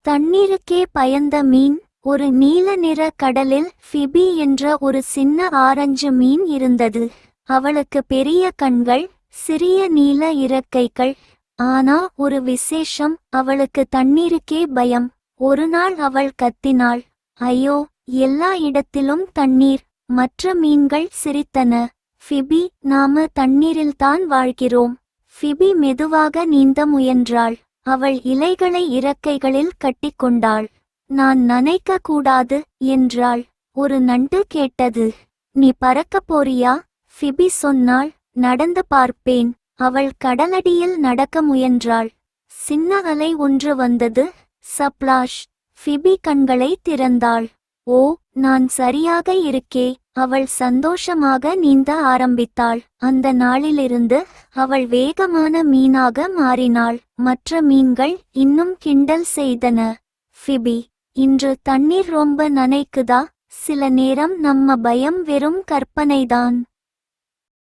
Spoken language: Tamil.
தண்ணீருக்கே பயந்த மீன். ஒரு நீல நிற கடலில் ஃபிபி என்ற ஒரு சின்ன ஆரஞ்சு மீன் இருந்தது. அவளுக்கு பெரிய கண்கள், சிறிய நீல இறக்கைகள். ஆனா ஒரு விசேஷம், அவளுக்கு தண்ணீருக்கே பயம். ஒருநாள் அவள் கத்தினாள், ஐயோ, எல்லா இடத்திலும் தண்ணீர். மற்ற மீன்கள் சிரித்தன. ஃபிபி, நாம தண்ணீரில்தான் வாழ்கிறோம். ஃபிபி மெதுவாக நீந்த முயன்றாள். அவள் இலைகளை இறக்கைகளில் கட்டிக்கொண்டாள். நான் நனைக்க கூடாது என்றாள். ஒரு நண்டு கேட்டது. நீ பறக்கப் போறியா? ஃபிபி சொன்னாள், நடந்து பார்ப்பேன். அவள் கடலடியில் நடக்க முயன்றாள். சின்ன அலை ஒன்று வந்தது. சப்ளாஷ்! ஃபிபி கண்களை திறந்தாள். ஓ, நான் சரியாக இருக்கே. அவள் சந்தோஷமாக நீந்த ஆரம்பித்தாள். அந்த நாளிலிருந்து அவள் வேகமான மீனாக மாறினாள். மற்ற மீன்கள் இன்னும் கிண்டல் செய்தன. ஃபிபி, இன்று தண்ணீர் ரொம்ப நனைக்குதா? சில நேரம் நம்ம பயம் வெறும் கற்பனைதான்.